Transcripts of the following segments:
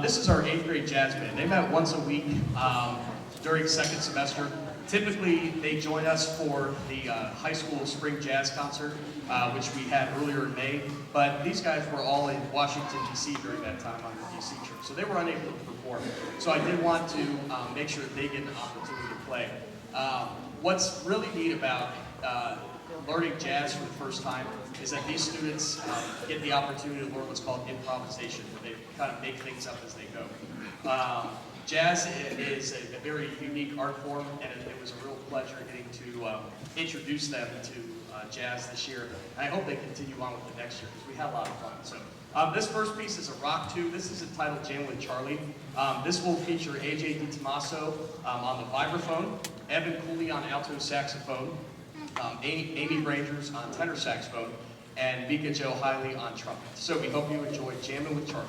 This is our 8th grade jazz band. They met once a week during second semester. Typically, they join us for the high school spring jazz concert, which we had earlier in May. But these guys were all in Washington, D.C. during that time on the D.C. trip, so they were unable to perform. So I did want to make sure that they get an opportunity to play. What's really neat about learning jazz for the first time is that these students get the opportunity to learn what's called improvisation, where they kind of make things up as they go. Jazz is a very unique art form, and it was a real pleasure getting to introduce them to jazz this year. And I hope they continue on with it next year, because we had a lot of fun. So this first piece is a rock tune. This is entitled Jam with Charlie. This will feature AJ DiTomaso on the vibraphone, Evan Cooley on alto saxophone, Amy Brangers on tenor saxophone, and Mika Joe Hiley on trumpet. So we hope you enjoy Jammin' with Charlie.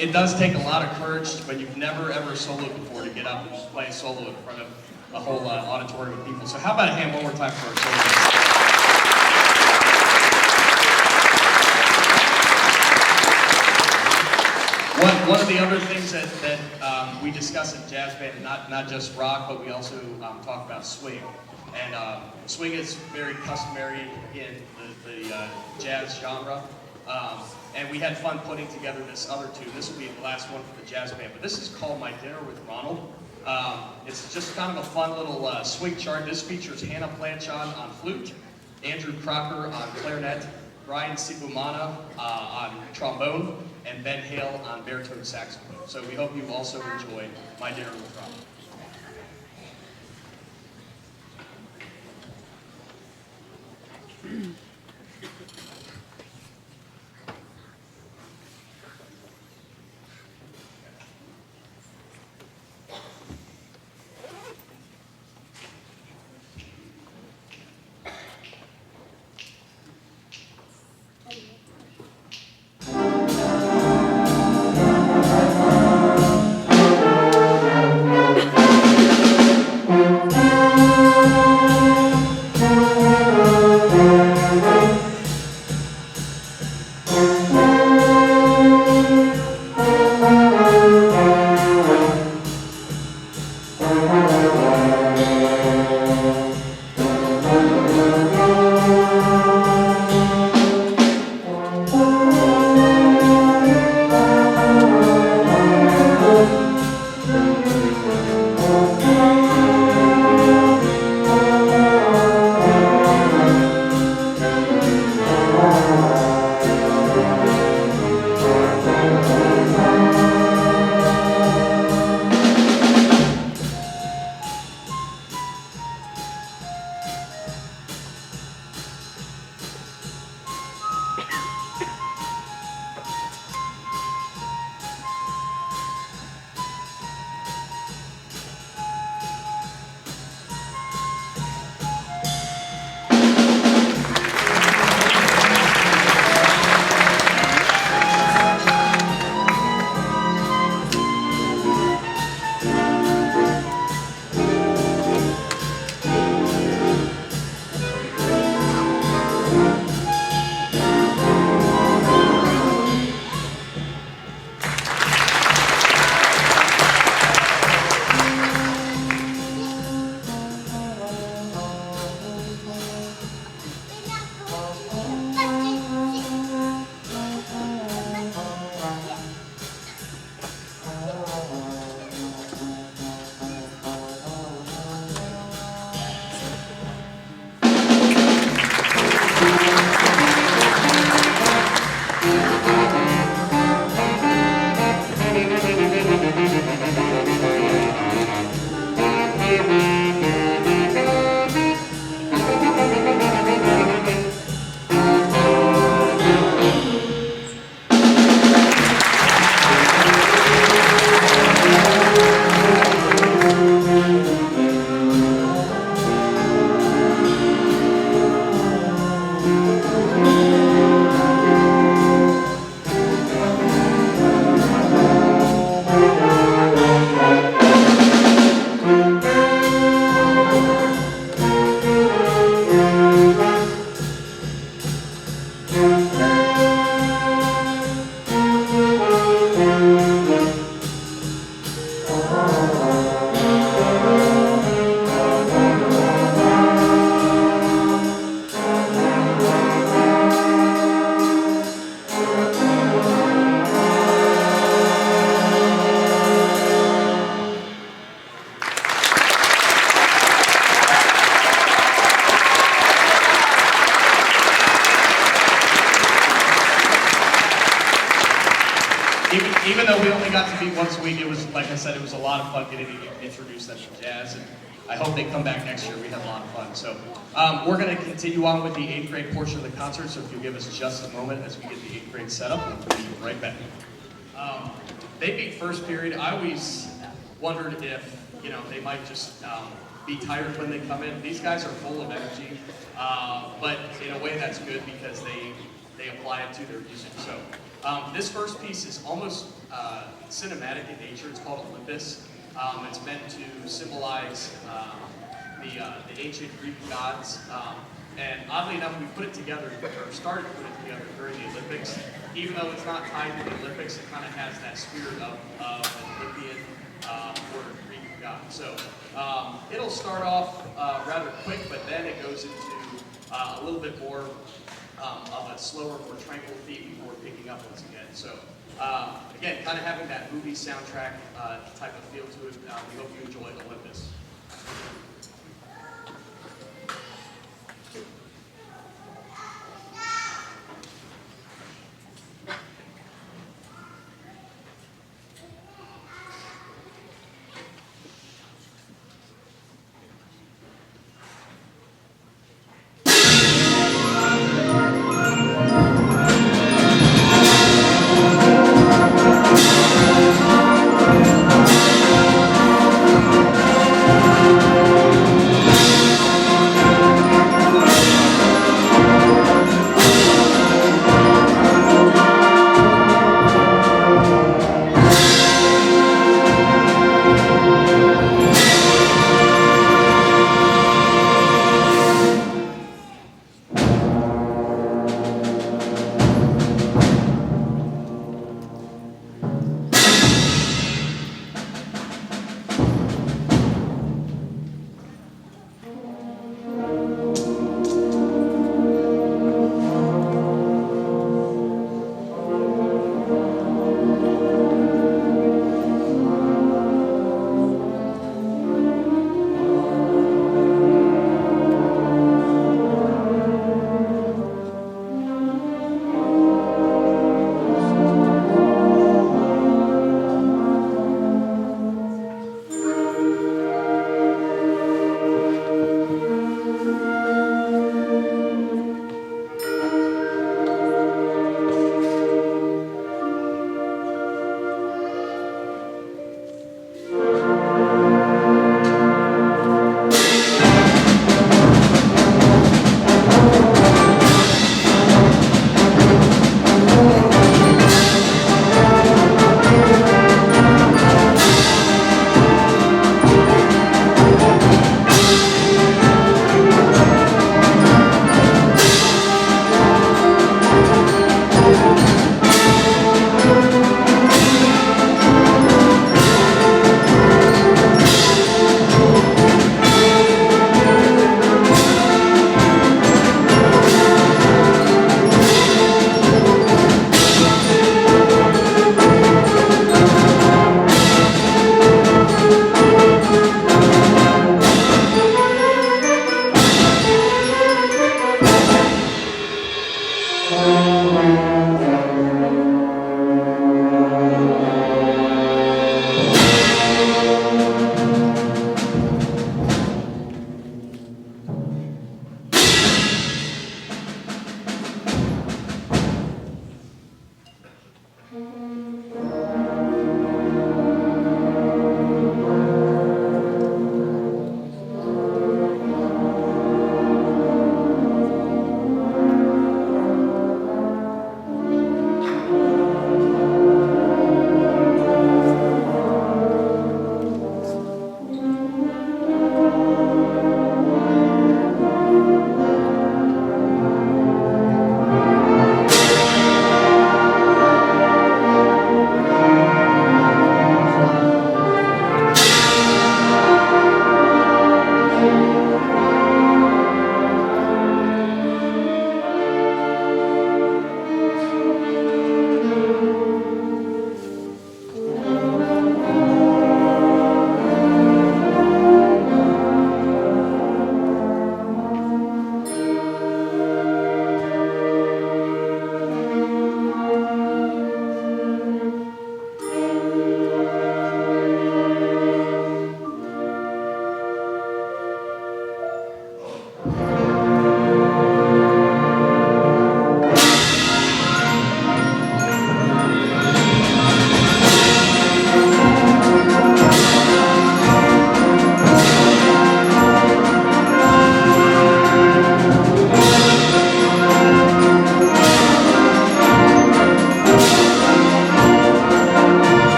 It does take a lot of courage when you've never ever soloed before to get up and just play a solo in front of a whole auditorium of people. So how about a hand one more time for our solo? One of the other things that we discuss in jazz band, not just rock, but we also talk about swing. And swing is very customary in the jazz genre. And we had fun putting together this other tune. This will be the last one for the jazz band, but this is called My Dinner with Ronald. It's just kind of a fun little swing chart. This features Hannah Planchon on flute, Andrew Crocker on clarinet, Brian Sibumana on trombone, and Ben Hale on baritone saxophone. So we hope you also enjoy My Dinner with Ronald. Even though we only got to meet once a week, it was, like I said, it was a lot of fun getting to introduce them to jazz, and I hope they come back next year. We have a lot of fun. So we're going to continue on with the 8th grade portion of the concert, so if you'll give us just a moment as we get the 8th grade set up, we'll be right back. They beat first period. I always wondered if, they might just be tired when they come in. These guys are full of energy, but in a way that's good because they apply it to their music. So this first piece is almost cinematic in nature. It's called Olympus. It's meant to symbolize the ancient Greek gods. And oddly enough, we put it together, or started to put it together during the Olympics. Even though it's not tied to the Olympics, it kind of has that spirit of an Olympian or Greek god. So it'll start off rather quick, but then it goes into a little bit more of a slower, more tranquil theme before picking up once again. So again, kind of having that movie soundtrack type of feel to it. We hope you enjoy Olympus.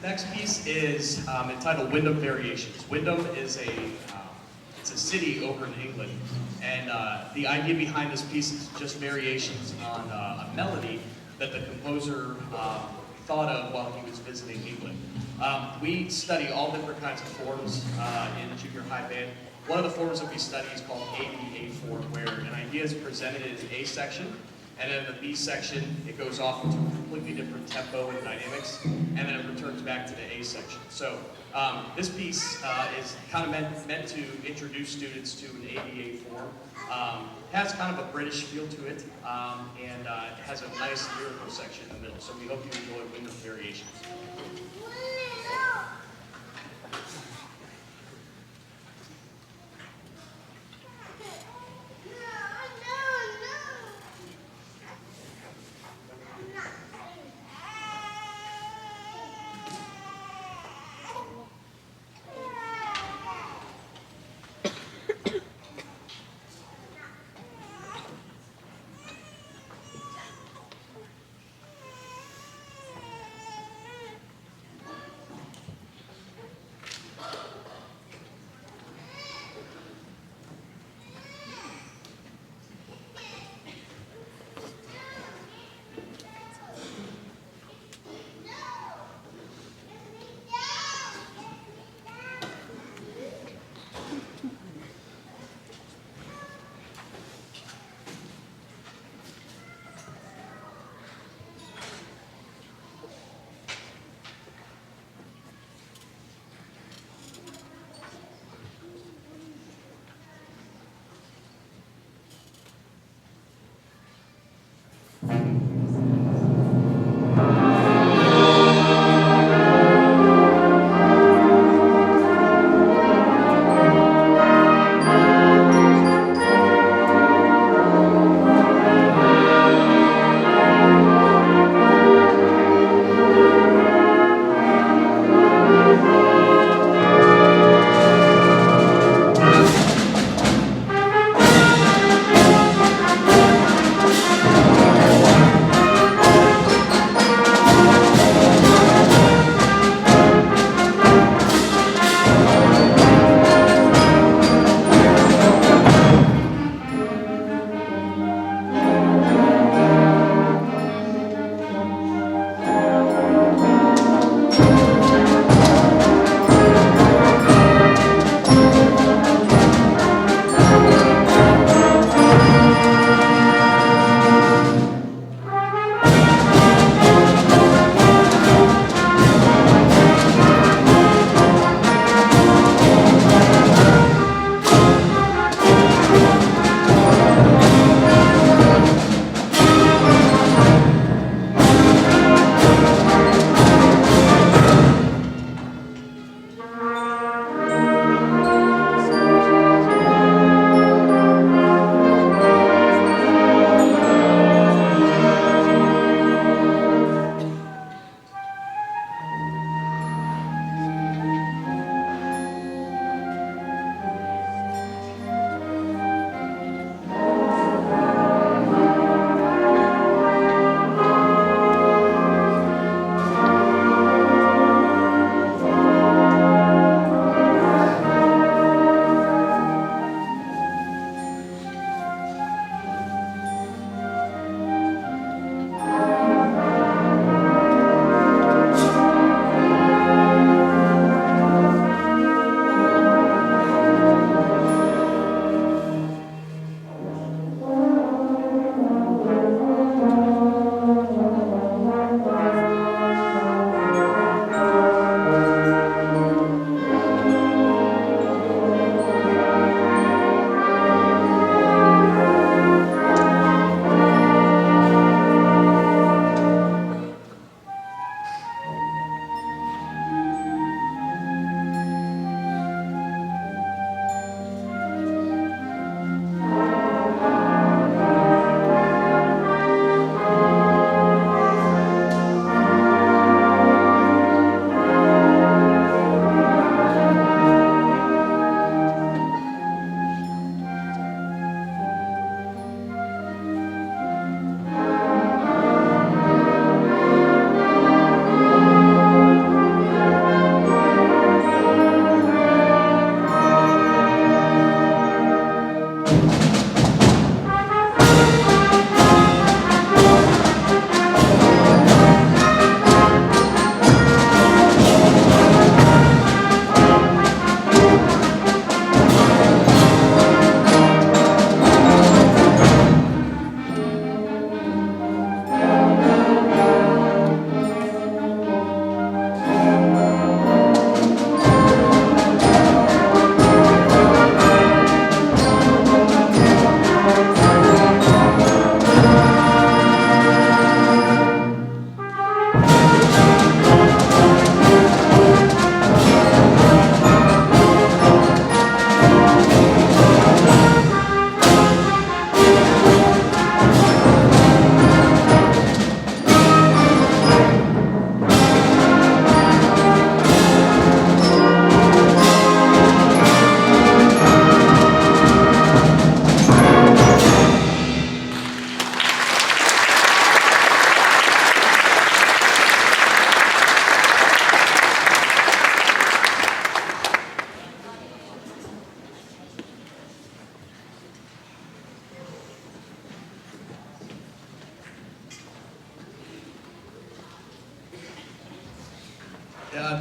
Next piece is entitled Wyndham Variations. Wyndham is it's a city over in England, and the idea behind this piece is just variations on a melody that the composer thought of while he was visiting England. We study all different kinds of forms in junior high band. One of the forms that we study is called ABA form, where an idea is presented in A section, and then in the B section, it goes off into a completely different tempo and dynamics, and then it returns back to the A section. So this piece is kind of meant to introduce students to an ABA form. It has kind of a British feel to it, and it has a nice lyrical section in the middle. So we hope you enjoy Wyndham Variations.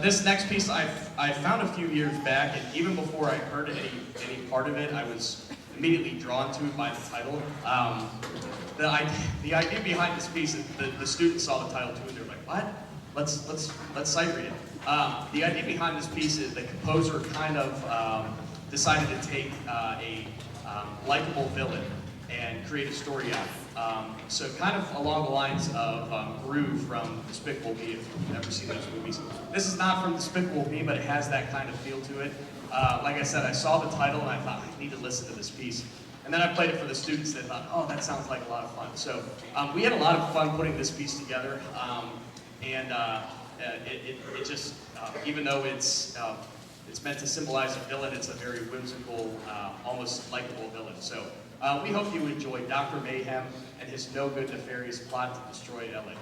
This next piece I found a few years back, and even before I heard any part of it, I was immediately drawn to it by the title. The idea behind this piece is the students saw the title too, and they're like, "What? Let's sight read it." The idea behind this piece is the composer kind of decided to take a likable villain and create a story out of it. So kind of along the lines of Gru from Despicable Me, if you've ever seen those movies. This is not from Despicable Me, but it has that kind of feel to it. Like I said, I saw the title and I thought, I need to listen to this piece. And then I played it for the students that thought, oh, that sounds like a lot of fun. So we had a lot of fun putting this piece together. It just, even though it's meant to symbolize a villain, it's a very whimsical, almost likable villain. So we hope you enjoy Dr. Mayhem and his no-good nefarious plot to destroy LA.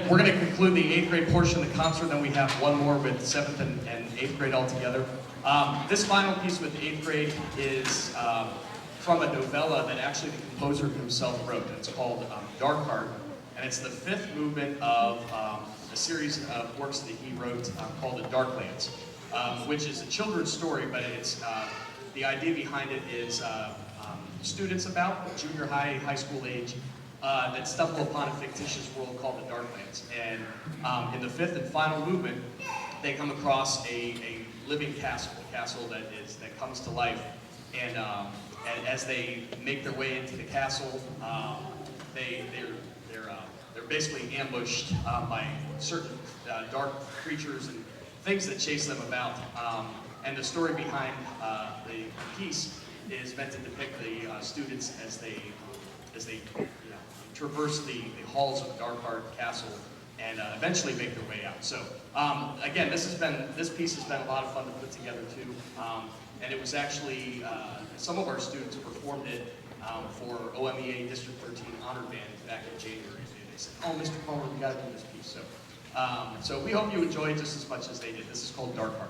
We're gonna conclude the 8th grade portion of the concert, then we have one more with 7th and 8th grade all together. This final piece with 8th grade is from a novella that actually the composer himself wrote. It's called Dark Heart, and it's the 5th movement of a series of works that he wrote called The Darklands, which is a children's story, but it's the idea behind it is students about junior high school age that stumble upon a fictitious world called the Darklands. And in the 5th and final movement, they come across a living castle, a castle that comes to life. And and as they make their way into the castle, they're basically ambushed by certain dark creatures and things that chase them about. And the story behind the piece is meant to depict the students as they traverse the halls of Darkheart Castle and eventually make their way out. So again, this piece has been a lot of fun to put together too. And it was actually, some of our students performed it for OMEA District 13 Honor Band back in January. They said, oh, Mr. Palmer, we got to do this piece. So we hope you enjoy it just as much as they did. This is called Darkheart.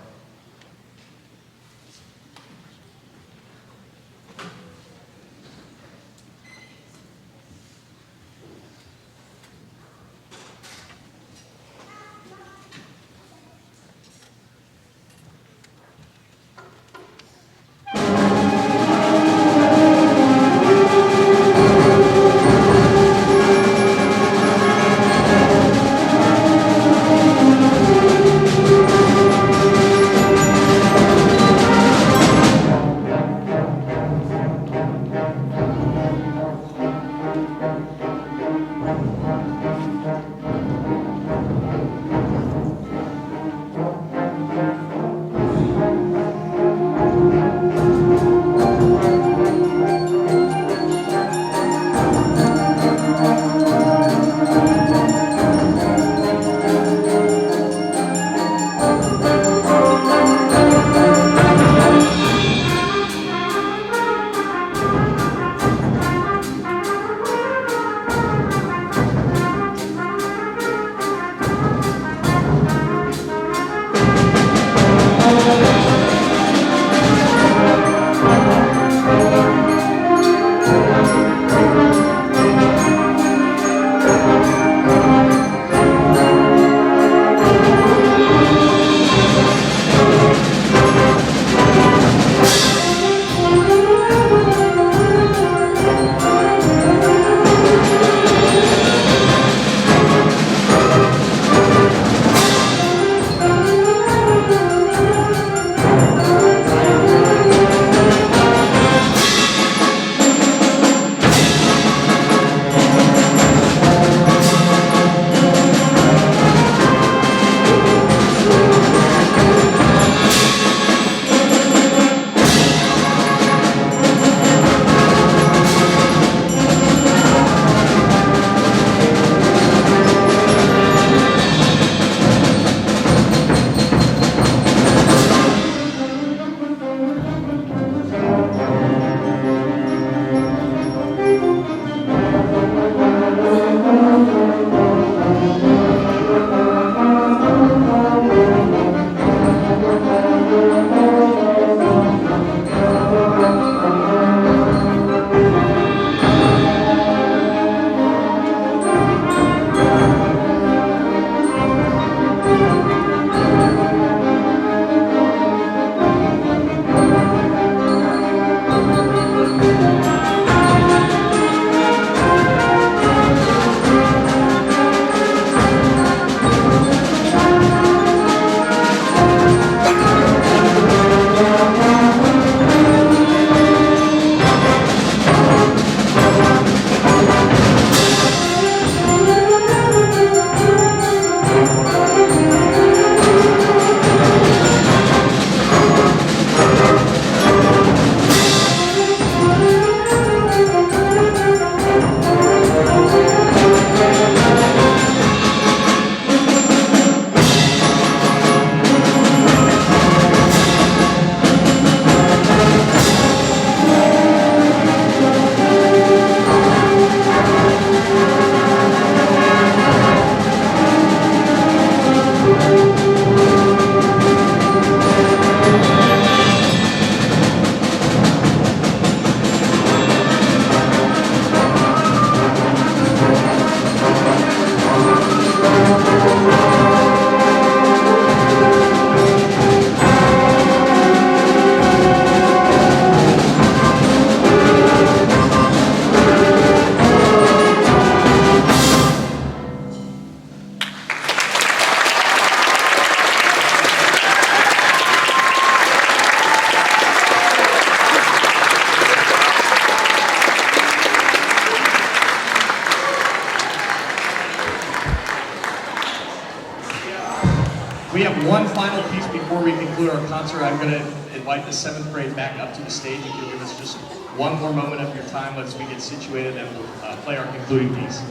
before we conclude our concert, I'm going to invite the 7th grade back up to the stage. If you'll give us just one more moment of your time as we get situated, and we'll play our concluding piece.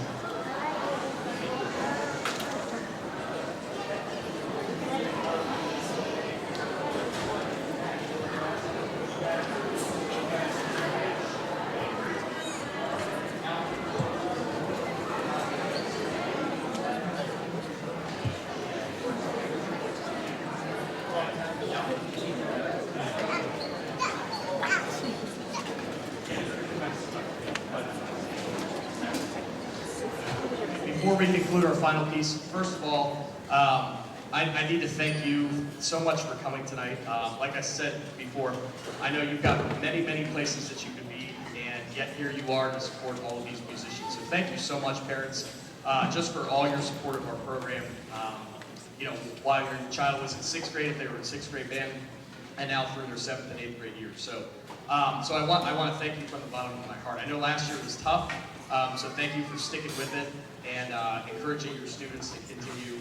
Before we conclude our final piece, first of all, I need to thank you so much for coming tonight. Like I said before, I know you've got many, many places that you could be, and yet here you are to support all of these musicians. So thank you so much, parents, just for all your support of our program. You know, while your child was in 6th grade, if they were in 6th grade band, and now through their 7th and 8th grade years. So I want to thank you from the bottom of my heart. I know last year was tough, so thank you for sticking with it and encouraging your students to continue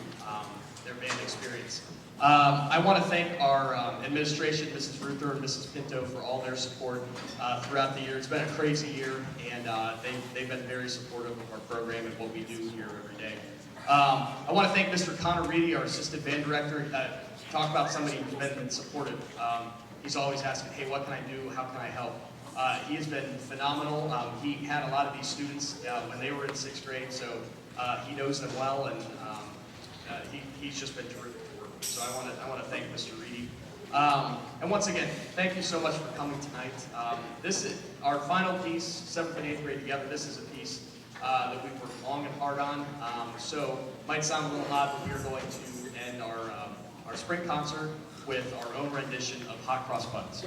their band experience. I want to thank our administration, Mrs. Ruther and Mrs. Pinto, for all their support throughout the year. It's been a crazy year, and they've been very supportive of our program and what we do here every day. I want to thank Mr. Connor Reedy, our assistant band director. Talk about somebody who's been supportive. He's always asking, hey, what can I do? How can I help? He has been phenomenal. He had a lot of these students when they were in 6th grade, so he knows them well, and he's just been terrific to work with. So I want to thank Mr. Reedy. And once again, thank you so much for coming tonight. This is our final piece, 7th and 8th grade together. This is a piece that we've worked long and hard on. So might sound a little odd, but we are going to end our spring concert with our own rendition of Hot Cross Buns.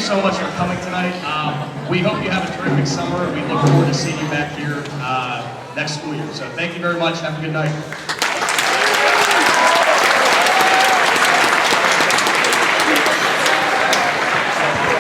so much for coming tonight. We hope you have a terrific summer, and we look forward to seeing you back here next school year. So thank you very much. Have a good night.